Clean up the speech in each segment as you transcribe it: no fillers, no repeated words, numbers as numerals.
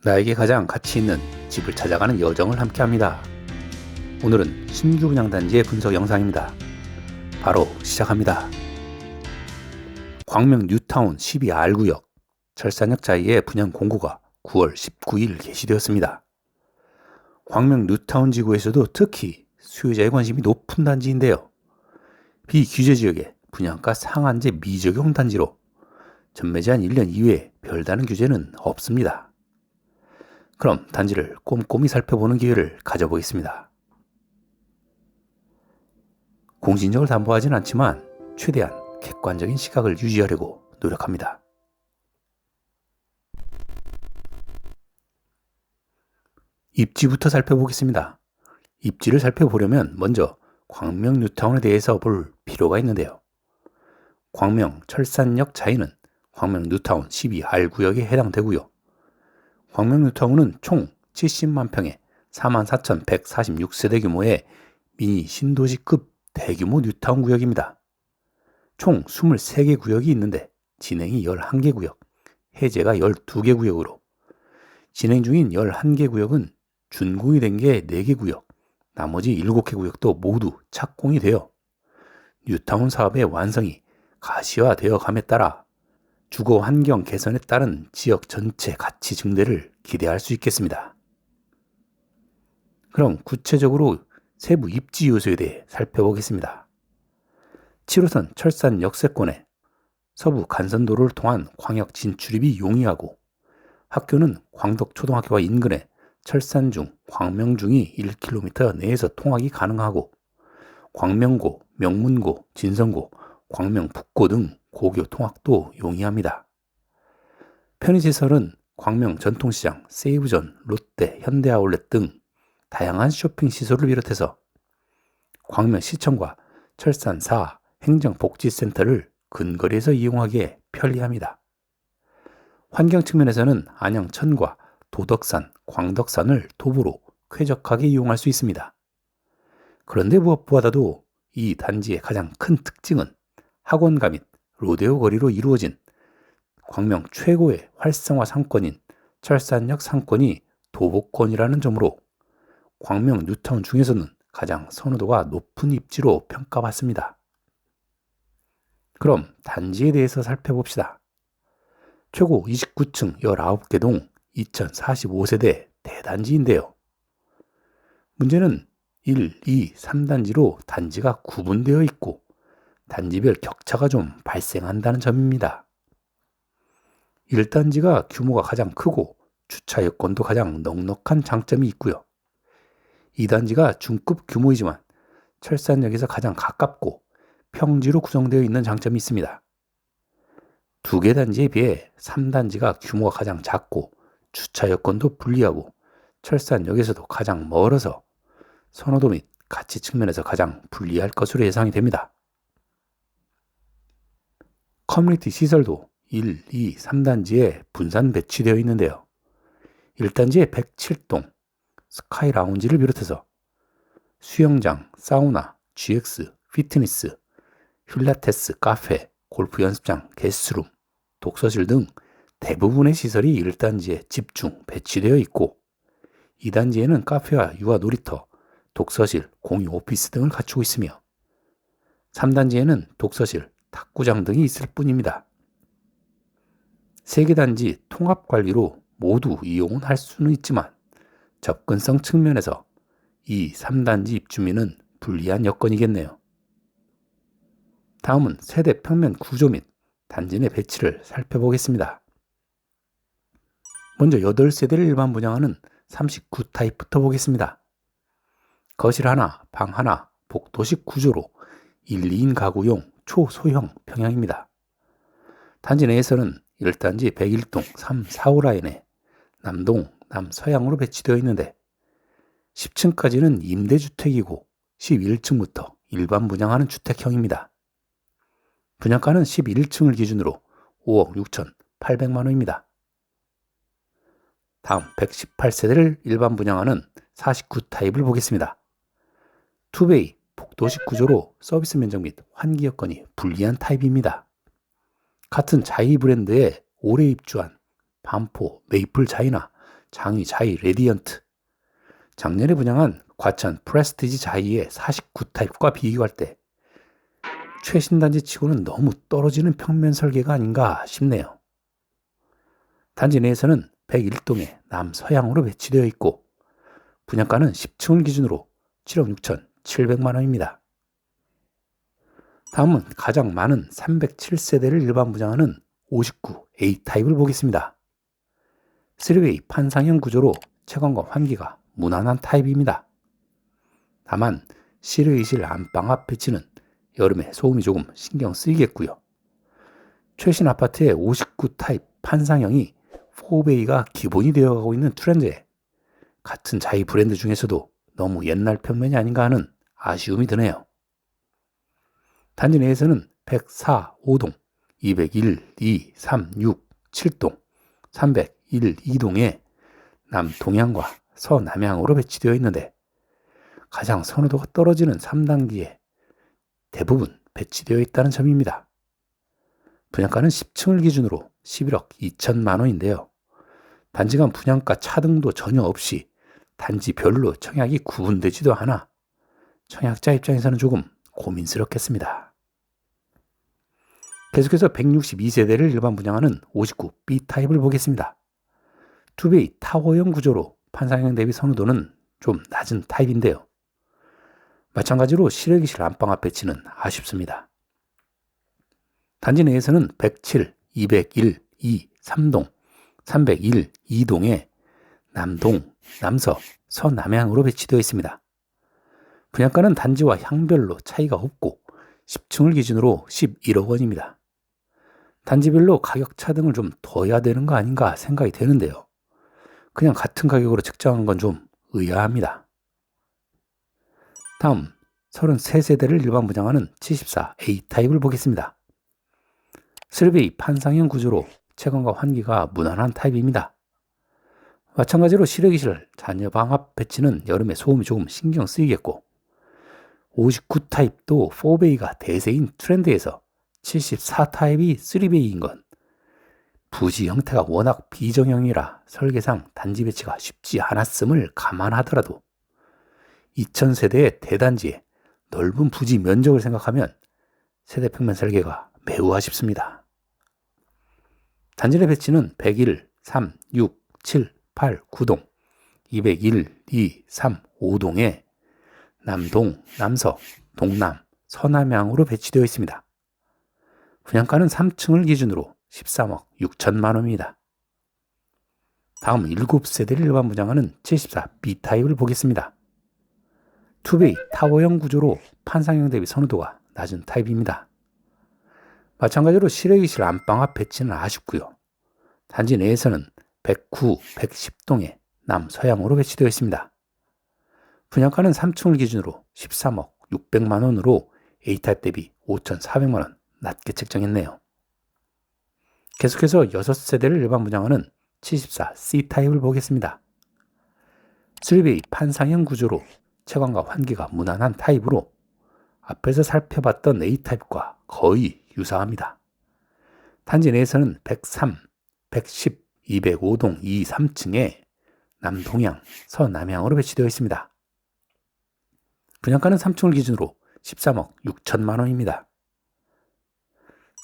나에게 가장 가치 있는 집을 찾아가는 여정을 함께합니다. 오늘은 신규 분양단지의 분석 영상입니다. 바로 시작합니다. 광명 뉴타운 12R구역 철산역 자이의 분양 공고가 9월 19일 게시되었습니다. 광명 뉴타운 지구에서도 특히 수요자의 관심이 높은 단지인데요. 비규제 지역의 분양가 상한제 미적용 단지로 전매 제한 1년 이외에 별다른 규제는 없습니다. 그럼 단지를 꼼꼼히 살펴보는 기회를 가져보겠습니다. 공신력을 담보하진 않지만 최대한 객관적인 시각을 유지하려고 노력합니다. 입지부터 살펴보겠습니다. 입지를 살펴보려면 먼저 광명 뉴타운에 대해서 볼 필요가 있는데요. 광명 철산역 자이는 광명 뉴타운 12R구역에 해당되고요. 광명 뉴타운은 총 70만 평의 44,146세대 규모의 미니 신도시급 대규모 뉴타운 구역입니다. 총 23개 구역이 있는데 진행이 11개 구역, 해제가 12개 구역으로 진행 중인 11개 구역은 준공이 된 게 4개 구역, 나머지 7개 구역도 모두 착공이 되어 뉴타운 사업의 완성이 가시화되어 감에 따라 주거 환경 개선에 따른 지역 전체 가치 증대를 기대할 수 있겠습니다. 그럼 구체적으로 세부 입지 요소에 대해 살펴보겠습니다. 7호선 철산 역세권에 서부 간선도로를 통한 광역 진출입이 용이하고 학교는 광덕초등학교와 인근에 철산중, 광명중이 1km 내에서 통학이 가능하고 광명고, 명문고, 진성고, 광명북고 등 고교 통학도 용이합니다. 편의시설은 광명 전통시장, 세이브전, 롯데, 현대아울렛 등 다양한 쇼핑시설을 비롯해서 광명시청과 철산4 행정복지센터를 근거리에서 이용하기에 편리합니다. 환경 측면에서는 안양천과 도덕산, 광덕산을 도보로 쾌적하게 이용할 수 있습니다. 그런데 무엇보다도 이 단지의 가장 큰 특징은 학원가 및 로데오 거리로 이루어진 광명 최고의 활성화 상권인 철산역 상권이 도보권이라는 점으로 광명 뉴타운 중에서는 가장 선호도가 높은 입지로 평가받습니다. 그럼 단지에 대해서 살펴봅시다. 최고 29층 19개 동 2045세대 대단지인데요. 문제는 1, 2, 3단지로 단지가 구분되어 있고 단지별 격차가 좀 발생한다는 점입니다. 1단지가 규모가 가장 크고 주차 여건도 가장 넉넉한 장점이 있고요. 2단지가 중급 규모이지만 철산역에서 가장 가깝고 평지로 구성되어 있는 장점이 있습니다. 2개 단지에 비해 3단지가 규모가 가장 작고 주차 여건도 불리하고 철산역에서도 가장 멀어서 선호도 및 가치 측면에서 가장 불리할 것으로 예상이 됩니다. 커뮤니티 시설도 1, 2, 3단지에 분산 배치되어 있는데요. 1단지에 107동, 스카이 라운지를 비롯해서 수영장, 사우나, GX, 피트니스, 필라테스, 카페, 골프 연습장, 게스트룸, 독서실 등 대부분의 시설이 1단지에 집중 배치되어 있고 2단지에는 카페와 유아 놀이터, 독서실, 공유 오피스 등을 갖추고 있으며 3단지에는 독서실, 탁구장 등이 있을 뿐입니다. 3개 단지 통합 관리로 모두 이용은 할 수는 있지만 접근성 측면에서 이 3단지 입주민은 불리한 여건이겠네요. 다음은 세대 평면 구조 및 단지 내 배치를 살펴보겠습니다. 먼저 8세대를 일반 분양하는 39타입부터 보겠습니다. 거실 하나, 방 하나, 복도식 구조로 1, 2인 가구용 초소형 평형입니다. 단지 내에서는 1단지 101동 3, 4, 5 라인에 남동, 남서양으로 배치되어 있는데 10층까지는 임대주택이고 11층부터 일반 분양하는 주택형입니다. 분양가는 11층을 기준으로 5억 6,800만 원입니다. 다음 118세대를 일반 분양하는 49타입을 보겠습니다. 투베이 복도식 구조로 서비스 면적 및 환기 여건이 불리한 타입입니다. 같은 자이 브랜드에 올해 입주한 반포 메이플 자이나 장위 자이 레디언트, 작년에 분양한 과천 프레스티지 자이의 49타입과 비교할 때 최신 단지치고는 너무 떨어지는 평면 설계가 아닌가 싶네요. 단지 내에서는 101동에 남서향으로 배치되어 있고 분양가는 10층을 기준으로 7억 6,700만 원입니다. 다음은 가장 많은 307세대를 일반 분양하는 59 A타입을 보겠습니다. 3웨이 판상형 구조로 채광과 환기가 무난한 타입입니다. 다만 실외이실 안방앞 배치는 여름에 소음이 조금 신경 쓰이겠고요. 최신 아파트의 59 타입 판상형이 4베이가 기본이 되어가고 있는 트렌드에 같은 자이 브랜드 중에서도 너무 옛날 평면이 아닌가 하는 아쉬움이 드네요. 단지 내에서는 104, 5동, 201, 2, 3, 6, 7동, 301, 2동에 남동향과 서남향으로 배치되어 있는데 가장 선호도가 떨어지는 3단기에 대부분 배치되어 있다는 점입니다. 분양가는 10층을 기준으로 11억 2천만 원인데요. 단지 간 분양가 차등도 전혀 없이 단지별로 청약이 구분되지도 않아 청약자 입장에서는 조금 고민스럽겠습니다. 계속해서 162세대를 일반 분양하는 59 B타입을 보겠습니다. 2베이 타워형 구조로 판상형 대비 선호도는 좀 낮은 타입인데요. 마찬가지로 실외기실 안방 앞 배치는 아쉽습니다. 단지 내에서는 107, 201, 2, 3동, 301, 2동에 남동, 남서, 서남향으로 배치되어 있습니다. 분양가는 단지와 향별로 차이가 없고 10층을 기준으로 11억 원입니다. 단지별로 가격 차등을 좀 둬야 되는 거 아닌가 생각이 되는데요. 그냥 같은 가격으로 측정한 건 좀 의아합니다. 다음 33세대를 일반 분양하는 74 A타입을 보겠습니다. 3베이 판상형 구조로 채광과 환기가 무난한 타입입니다. 마찬가지로 실외기실 잔여방 앞 배치는 여름에 소음이 조금 신경 쓰이겠고 59 타입도 4베이가 대세인 트렌드에서 74 타입이 3베이인 건 부지 형태가 워낙 비정형이라 설계상 단지 배치가 쉽지 않았음을 감안하더라도 2000세대의 대단지에 넓은 부지 면적을 생각하면 세대 평면 설계가 매우 아쉽습니다. 단지 내 배치는 101, 3, 6, 7, 8, 9동, 201, 2, 3, 5동에 남동, 남서, 동남, 서남향으로 배치되어 있습니다. 분양가는 3층을 기준으로 13억 6천만 원입니다. 다음 7세대를 일반 분양하는 74 B타입을 보겠습니다. 2베이 타워형 구조로 판상형 대비 선호도가 낮은 타입입니다. 마찬가지로 실외기실 안방 앞 배치는 아쉽고요. 단지 내에서는 109, 110동에 남서향으로 배치되어 있습니다. 분양가는 3층을 기준으로 13억 600만 원으로 A타입 대비 5,400만 원 낮게 책정했네요. 계속해서 6세대를 일반 분양하는 74 C타입을 보겠습니다. 3베이 판상형 구조로 채광과 환기가 무난한 타입으로 앞에서 살펴봤던 A타입과 거의 유사합니다. 단지 내에서는 103, 110, 205동 2, 3층에 남동향, 서남향으로 배치되어 있습니다. 분양가는 3층을 기준으로 13억 6천만 원입니다.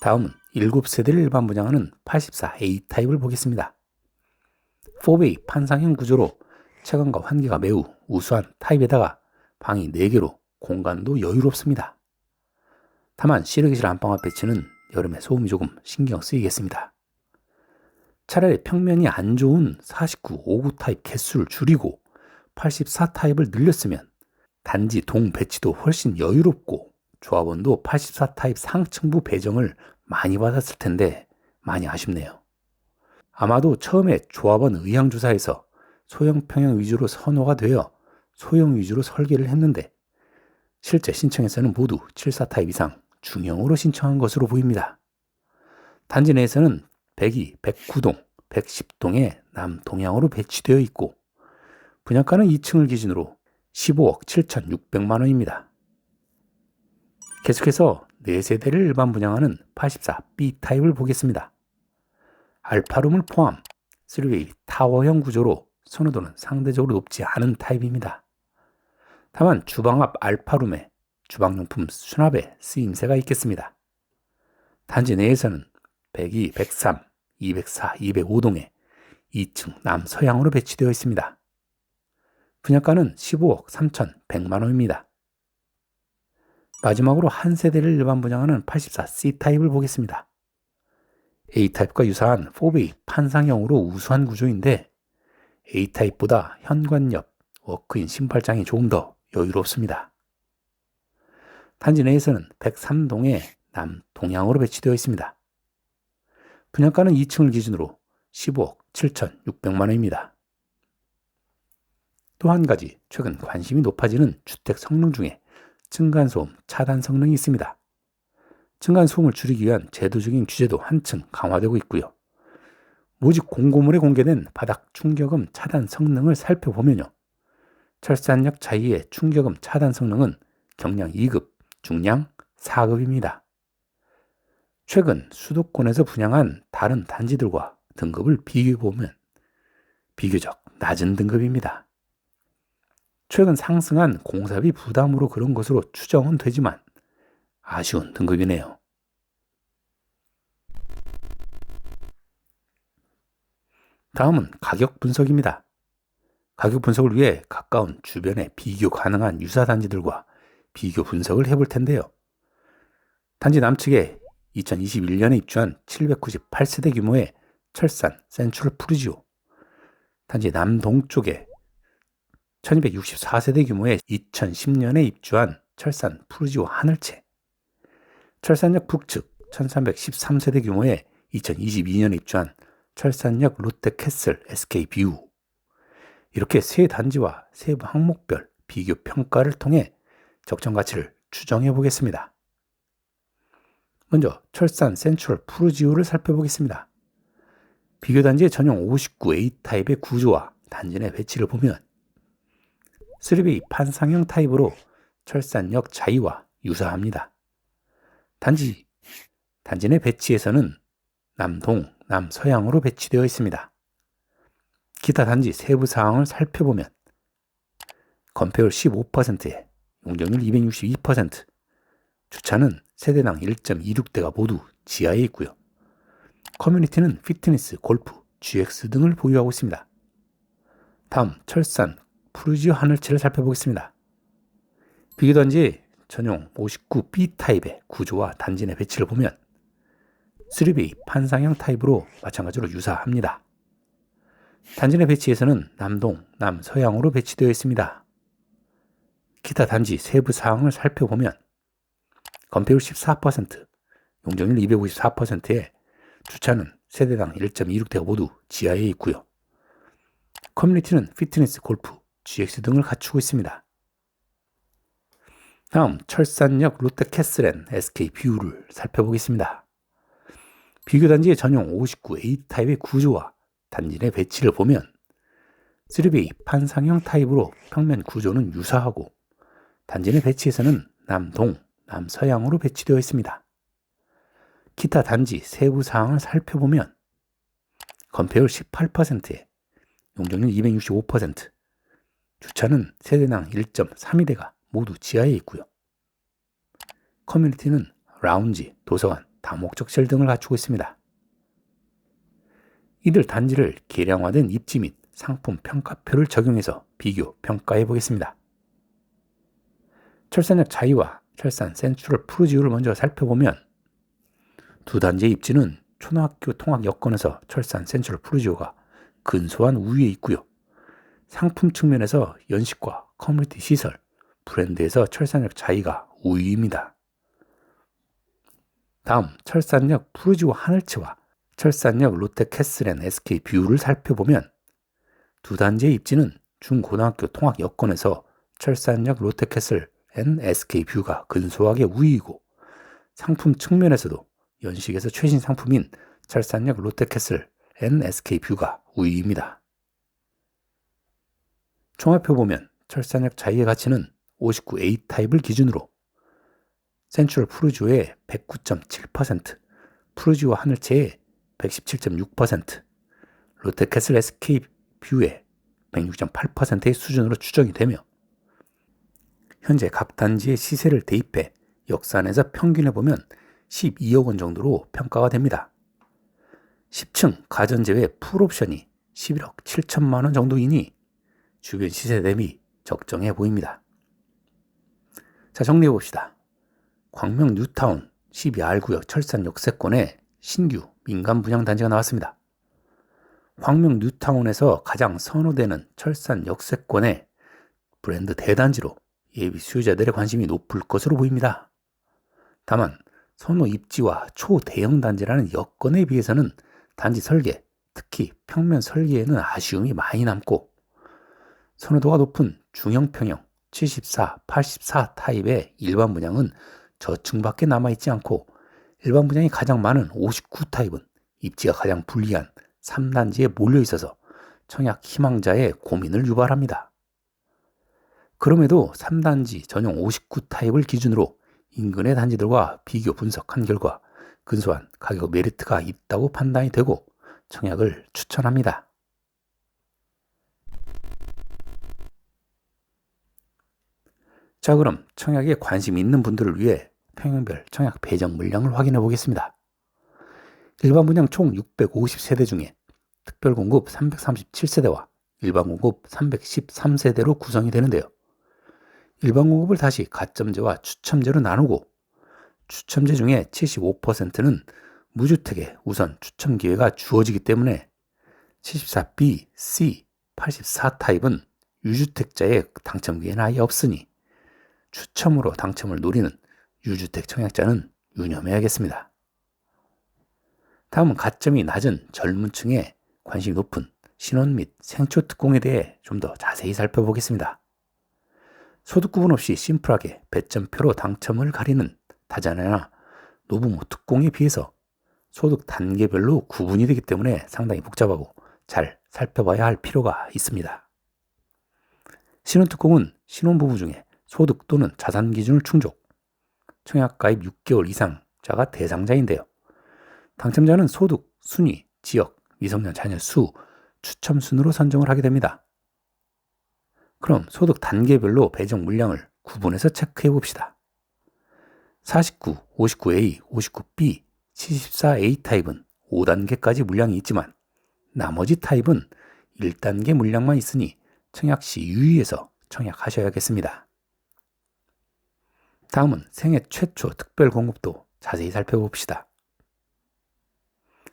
다음은 7세대를 일반 분양하는 84 A타입을 보겠습니다. 4베이 판상형 구조로 채광과 환기가 매우 우수한 타입에다가 방이 4개로 공간도 여유롭습니다. 다만 실외기실 안방 앞 배치는 여름에 소음이 조금 신경 쓰이겠습니다. 차라리 평면이 안 좋은 49, 59 타입 개수를 줄이고 84 타입을 늘렸으면 단지 동 배치도 훨씬 여유롭고 조합원도 84 타입 상층부 배정을 많이 받았을 텐데 많이 아쉽네요. 아마도 처음에 조합원 의향조사에서 소형 평형 위주로 선호가 되어 소형 위주로 설계를 했는데 실제 신청에서는 모두 74 타입 이상 중형으로 신청한 것으로 보입니다. 단지 내에서는 102, 109동, 110동에 남동향으로 배치되어 있고 분양가는 2층을 기준으로 15억 7,600만 원입니다. 계속해서 4세대를 일반 분양하는 84 B타입을 보겠습니다. 알파룸을 포함 3웨이 타워형 구조로 선호도는 상대적으로 높지 않은 타입입니다. 다만 주방 앞 알파룸에 주방용품 수납에 쓰임새가 있겠습니다. 단지 내에서는 102, 103, 204, 205동에 2층 남서향으로 배치되어 있습니다. 분양가는 15억 3,100만 원입니다. 마지막으로 한 세대를 일반 분양하는 84C타입을 보겠습니다. A타입과 유사한 4베이 판상형으로 우수한 구조인데 A타입보다 현관 옆 워크인 신발장이 조금 더 여유롭습니다. 단지 내에서는 103동에 남동향으로 배치되어 있습니다. 분양가는 2층을 기준으로 15억 7,600만 원입니다. 또 한 가지 최근 관심이 높아지는 주택 성능 중에 층간소음 차단 성능이 있습니다. 층간소음을 줄이기 위한 제도적인 규제도 한층 강화되고 있고요. 모집 공고물에 공개된 바닥 충격음 차단 성능을 살펴보면요. 철산역 자이의 충격음 차단 성능은 경량 2급, 중량 4급입니다. 최근 수도권에서 분양한 다른 단지들과 등급을 비교해보면 비교적 낮은 등급입니다. 최근 상승한 공사비 부담으로 그런 것으로 추정은 되지만 아쉬운 등급이네요. 다음은 가격 분석입니다. 가격 분석을 위해 가까운 주변에 비교 가능한 유사 단지들과 비교 분석을 해볼 텐데요. 단지 남측에 2021년에 입주한 798세대 규모의 철산 센트럴 푸르지오, 단지 남동쪽에 1264세대 규모의 2010년에 입주한 철산 푸르지오 하늘채, 철산역 북측 1313세대 규모의 2022년에 입주한 철산역 롯데캐슬 SK뷰, 이렇게 세 단지와 세부 항목별 비교 평가를 통해 적정 가치를 추정해 보겠습니다. 먼저 철산 센트럴 푸르지오를 살펴보겠습니다. 비교 단지의 전용 59A 타입의 구조와 단지 내 배치를 보면 3베이 판상형 타입으로 철산역 자이와 유사합니다. 단지 내 배치에서는 남동, 남서향으로 배치되어 있습니다. 기타 단지 세부 사항을 살펴보면 건폐율 15%에 용적률 262%, 주차는 세대당 1.26대가 모두 지하에 있고요. 커뮤니티는 피트니스, 골프, GX 등을 보유하고 있습니다. 다음 철산 푸르지오 하늘채를 살펴보겠습니다. 비교 단지 전용 59B 타입의 구조와 단지 내 배치를 보면 3베이 판상형 타입으로 마찬가지로 유사합니다. 단지 내 배치에서는 남동, 남서향으로 배치되어 있습니다. 기타 단지 세부 사항을 살펴보면 건폐율 14%, 용적률 254%에 주차는 세대당 1.26대가 모두 지하에 있고요. 커뮤니티는 피트니스, 골프, GX 등을 갖추고 있습니다. 다음 철산역 롯데캐슬 SK뷰를 살펴보겠습니다. 비교 단지의 전용 59A 타입의 구조와 단지 내 배치를 보면 3베이 판상형 타입으로 평면 구조는 유사하고 단지 내 배치에서는 남동, 남서향으로 배치되어 있습니다. 기타 단지 세부 사항을 살펴보면 건폐율 18%에 용적률 265%, 주차는 세대당 1.32대가 모두 지하에 있고요. 커뮤니티는 라운지, 도서관, 다목적실 등을 갖추고 있습니다. 이들 단지를 개량화된 입지 및 상품 평가표를 적용해서 비교 평가해 보겠습니다. 철산역 자이와 철산 센트럴 푸르지오를 먼저 살펴보면 두 단지의 입지는 초등학교 통학 여건에서 철산 센트럴 푸르지오가 근소한 우위에 있고요. 상품 측면에서 연식과 커뮤니티 시설, 브랜드에서 철산역 자이가 우위입니다. 다음 철산역 푸르지오 하늘채와 철산역 롯데캐슬 SK뷰를 살펴보면 두 단지의 입지는 중고등학교 통학 여건에서 철산역 롯데캐슬 SK뷰가 근소하게 우위이고 상품 측면에서도 연식에서 최신 상품인 철산역 롯데캐슬 SK뷰가 우위입니다. 종합해보면 철산역 자이의 가치는 59A 타입을 기준으로 센트럴 푸르지오의 109.7%, 푸르지오 하늘채의 117.6%, 롯데캐슬 SK뷰의 106.8%의 수준으로 추정이 되며 현재 각 단지의 시세를 대입해 역산해서 평균해보면 12억 원 정도로 평가가 됩니다. 10층 가전제외 풀옵션이 11억 7천만 원 정도이니 주변 시세 대비 적정해 보입니다. 자, 정리해봅시다. 광명 뉴타운 12R구역 철산 역세권에 신규 민간 분양 단지가 나왔습니다. 광명 뉴타운에서 가장 선호되는 철산 역세권의 브랜드 대단지로 예비 수요자들의 관심이 높을 것으로 보입니다. 다만 선호 입지와 초대형 단지라는 여건에 비해서는 단지 설계, 특히 평면 설계에는 아쉬움이 많이 남고 선호도가 높은 중형 평형 74, 84 타입의 일반 분양은 저층밖에 남아있지 않고 일반 분양이 가장 많은 59 타입은 입지가 가장 불리한 3단지에 몰려있어서 청약 희망자의 고민을 유발합니다. 그럼에도 3단지 전용 59 타입을 기준으로 인근의 단지들과 비교 분석한 결과 근소한 가격 메리트가 있다고 판단이 되고 청약을 추천합니다. 자, 그럼 청약에 관심 있는 분들을 위해 평형별 청약 배정 물량을 확인해 보겠습니다. 일반 분양 총 650세대 중에 특별 공급 337세대와 일반 공급 313세대로 구성이 되는데요. 일반 공급을 다시 가점제와 추첨제로 나누고 추첨제 중에 75%는 무주택에 우선 추첨 기회가 주어지기 때문에 74B, C, 84 타입은 유주택자의 당첨 기회는 아예 없으니 추첨으로 당첨을 노리는 유주택 청약자는 유념해야겠습니다. 다음은 가점이 낮은 젊은 층에 관심이 높은 신혼 및 생초 특공에 대해 좀 더 자세히 살펴보겠습니다. 소득 구분 없이 심플하게 배점표로 당첨을 가리는 다자녀나 노부모 특공에 비해서 소득 단계별로 구분이 되기 때문에 상당히 복잡하고 잘 살펴봐야 할 필요가 있습니다. 신혼특공은 신혼부부 중에 소득 또는 자산 기준을 충족, 청약 가입 6개월 이상자가 대상자인데요. 당첨자는 소득, 순위, 지역, 미성년 자녀 수, 추첨 순으로 선정을 하게 됩니다. 그럼 소득 단계별로 배정 물량을 구분해서 체크해 봅시다. 49, 59A, 59B, 74A 타입은 5단계까지 물량이 있지만 나머지 타입은 1단계 물량만 있으니 청약 시 유의해서 청약하셔야겠습니다. 다음은 생애 최초 특별 공급도 자세히 살펴봅시다.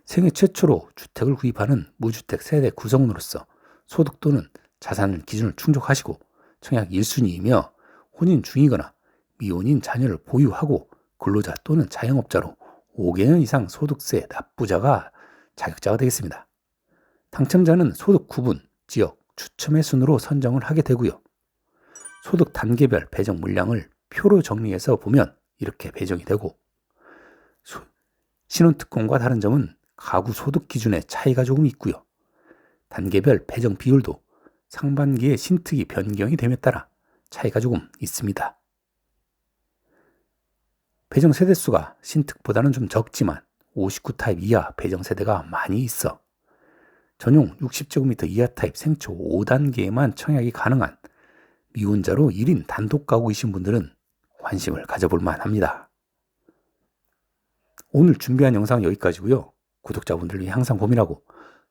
생애 최초로 주택을 구입하는 무주택 세대 구성원으로서 소득 또는 자산을 기준을 충족하시고 청약 1순위이며 혼인 중이거나 미혼인 자녀를 보유하고 근로자 또는 자영업자로 5개년 이상 소득세 납부자가 자격자가 되겠습니다. 당첨자는 소득 구분, 지역, 추첨의 순으로 선정을 하게 되고요. 소득 단계별 배정 물량을 표로 정리해서 보면 이렇게 배정이 되고 신혼특공과 다른 점은 가구 소득 기준의 차이가 조금 있고요. 단계별 배정 비율도 상반기에 신특이 변경이 됨에 따라 차이가 조금 있습니다. 배정 세대수가 신특보다는 좀 적지만 59 타입 이하 배정 세대가 많이 있어 전용 60제곱미터 이하 타입 생초 5단계에만 청약이 가능한 미혼자로 1인 단독 가구이신 분들은 관심을 가져볼 만합니다. 오늘 준비한 영상은 여기까지고요. 구독자분들이 항상 고민하고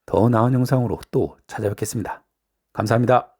더 나은 영상으로 또 찾아뵙겠습니다. 감사합니다.